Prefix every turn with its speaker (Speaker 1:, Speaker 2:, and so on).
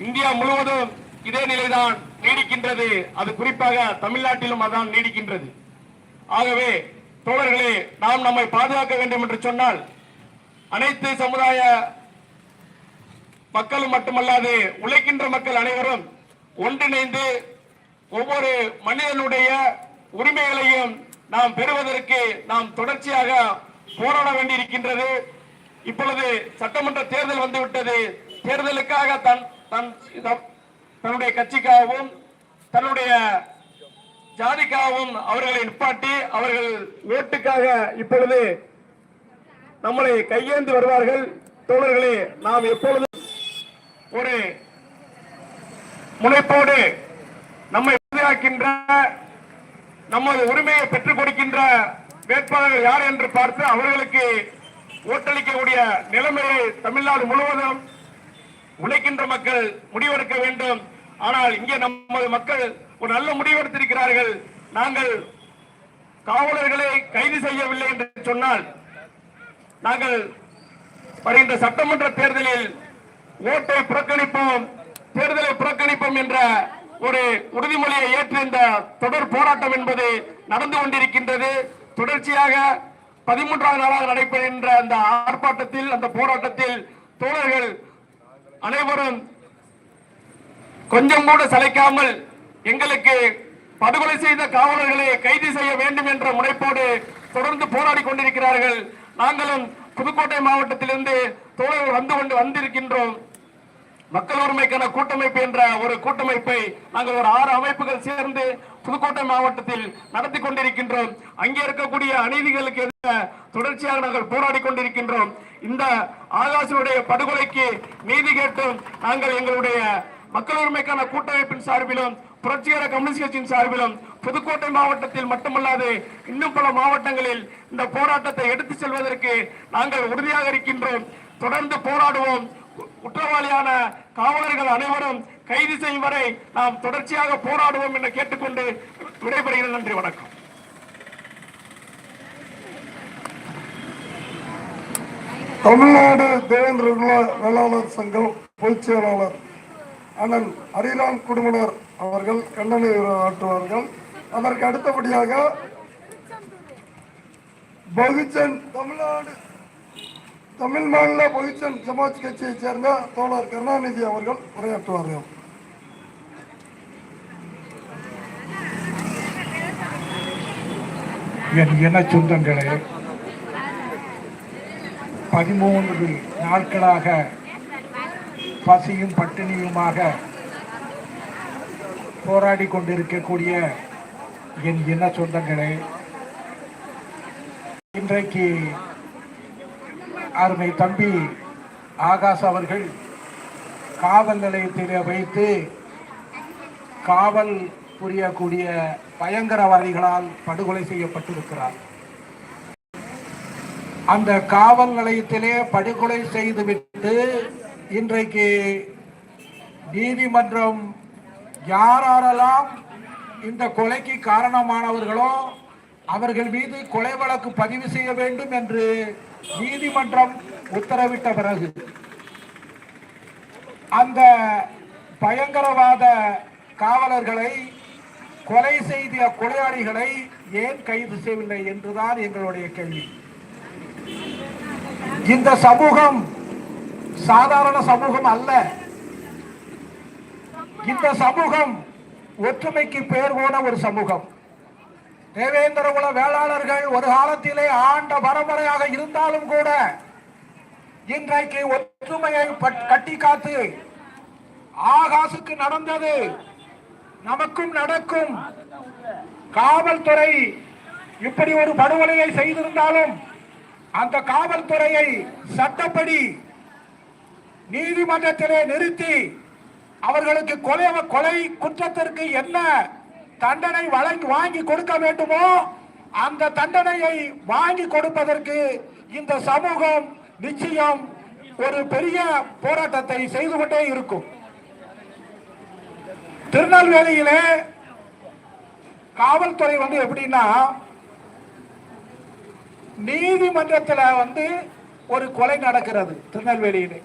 Speaker 1: India முழுவதும் இதே நிலைதான் நீடிக்கின்றது. அது குறிப்பாக தமிழ்நாட்டிலும் அதான் நீடிக்கின்றது. ஆகவே தோழர்களே, நாம் நம்மை பாதுகாக்க வேண்டும் என்று சொன்னால் அனைத்து சமுதாய மக்களும் மட்டுமல்லாது உழைக்கின்ற மக்கள் அனைவரும் ஒன்றிணைந்து ஒவ்வொரு மனிதனுடைய உரிமைகளையும் நாம் பெறுவதற்கு நாம் தொடர்ச்சியாக போராட வேண்டியிருக்கின்றது. இப்பொழுது சட்டமன்ற தேர்தல் வந்துவிட்டது. தேர்தலுக்காக தன்னுடைய கட்சிக்காகவும் தன்னுடைய ஜாதிக்காகவும் அவர்களை நிப்பாட்டி அவர்கள் ஓட்டுக்காக இப்பொழுது நம்மளை கையேந்து வருவார்கள். தோழர்களே, நாம் எப்பொழுதும் ஒரு முனைப்போடு நம்மை பாதுகாக்கின்ற நமது உரிமையை பெற்றுக் கொடுக்கின்ற வேட்பாளர்கள் யார் என்று பார்த்து அவர்களுக்கு ஓட்டளிக்கக்கூடிய நிலைமையை தமிழ்நாடு முழுவதும் உழைக்கின்ற மக்கள் முடிவெடுக்க வேண்டும். ஆனால் இங்கே நமது மக்கள் ஒரு நல்ல முடிவெடுத்திருக்கிறார்கள். நாங்கள் காவலர்களை கைது செய்யவில்லை என்று சொன்னால் நாங்கள் வருகின்ற சட்டமன்ற தேர்தலில் ஓட்டை புறக்கணிப்போம், தேர்தலை புறக்கணிப்போம் என்ற ஒரு உறுதிமொழியை ஏற்று இந்த தொடர் போராட்டம் என்பது நடந்து கொண்டிருக்கின்றது. தொடர்ச்சியாக 13வது நாளாக நடைபெறுகின்ற அந்த ஆர்ப்பாட்டத்தில், அந்த போராட்டத்தில் தோழர்கள் அனைவரும் கொஞ்சம் கூட சளைக்காமல் எங்களுக்கு படுகொலை செய்த காவலர்களை கைது செய்ய வேண்டும் என்ற முனைப்போடு தொடர்ந்து போராடி கொண்டிருக்கிறார்கள். நாங்களும் புதுக்கோட்டை மாவட்டத்திலிருந்து தோழர்கள் வந்திருக்கின்றோம். மக்கள் உரிமைக்கான கூட்டமைப்பு என்ற ஒரு கூட்டமைப்பை நாங்கள் ஒரு 6 அமைப்புகள் சேர்ந்து புதுக்கோட்டை மாவட்டத்தில் நடத்தி கொண்டிருக்கின்றோம். அங்கே இருக்கக்கூடிய அநீதிகளுக்கு எதிராக தொடர்ச்சியாக நாங்கள் போராடி கொண்டிருக்கின்றோம். இந்த ஆகாஷனுடைய படுகொலைக்கு நீதி கேட்டும் நாங்கள் எங்களுடைய மக்கள் உரிமைக்கான கூட்டமைப்பின் சார்பிலும் புரட்சிகர கம்யூனிஸ்ட் கட்சியின் சார்பிலும் புதுக்கோட்டை மாவட்டத்தில் மட்டுமல்லாது இன்னும் பல மாவட்டங்களில் இந்த போராட்டத்தை எடுத்து செல்வதற்கு நாங்கள் உறுதியாக இருக்கின்றோம். தொடர்ந்து போராடுவோம். குற்றவாளியான காவலர்கள் அனைவரும் கைது செய்யும் வரை நாம் தொடர்ச்சியாக போராடுவோம் என்று கேட்டுக்கொண்டு விடைபெறுகிறேன். நன்றி, வணக்கம்.
Speaker 2: தமிழ்நாடு தேவேந்திர வேளாளர் சங்கம் பொதுச் செயலாளர் அண்ணன் ஹரிராம் குடும்பனர் அவர்கள் கண்டன ஆற்றுவார்கள். அதற்கு அடுத்தபடியாக பகுஜன் தமிழ் மாநில பகுஜன் சமாஜ் கட்சியைச் சேர்ந்த தோழர் கருணாநிதி அவர்கள் உரையாற்றுவார்கள்.
Speaker 3: என் இன சொந்தங்களே, 13 நாட்களாக பசியும் பட்டினியுமாக போராடி கொண்டிருக்கக்கூடிய என் இன சொந்தங்களே, இன்றைக்கு அருமை தம்பி ஆகாஷ் அவர்கள் காவல் நிலையத்தில் வைத்து காவல் புரியக்கூடிய பயங்கரவாதிகளால் படுகொலை செய்யப்பட்டிருக்கிறார். அந்த காவல் நிலையத்திலே படுகொலை செய்துவிட்டு இன்றைக்கு நீதிமன்றம் யாரெல்லாம் இந்த கொலைக்கு காரணமானவர்களோ அவர்கள் மீது கொலை வழக்கு பதிவு செய்ய வேண்டும் என்று நீதிமன்றம் உத்தரவிட்ட பிறகு அந்த பயங்கரவாத காவலர்களை, கொலை செய்த கொலையாளிகளை ஏன் கைது செய்யவில்லை என்றுதான் எங்களுடைய கேள்வி. இந்த சமூகம் சாதாரண சமூகம் அல்ல. இந்த சமூகம் ஒற்றுமைக்கு பெயர் போன ஒரு சமூகம். தேவேந்திர குல வேளாளர்கள் ஒரு காலத்திலே ஆண்ட பரம்பரையாக இருந்தாலும் கூட இன்றைக்கு ஒற்றுமையை கட்டி காத்து ஆகாசுக்கு நடந்தது நமக்கும் நடக்கும். காவல்துறை இப்படி ஒரு படுகொலையை செய்திருந்தாலும் அந்த காவல்துறையை சட்டப்படி நீதிமன்றத்திலே நிறுத்தி அவர்களுக்கு கொலை குற்றத்திற்கு என்ன தண்டனை வாங்கி கொடுக்க வேண்டுமோ அந்த தண்டனையை வாங்கி கொடுப்பதற்கு இந்த சமூகம் நிச்சயம் ஒரு பெரிய போராட்டத்தை செய்து கொண்டே இருக்கும். திருநெல்வேலியிலே காவல்துறை எப்படின்னா, நீதிமன்றத்தில் ஒரு கொலை நடக்கிறது திருநெல்வேலியிலே.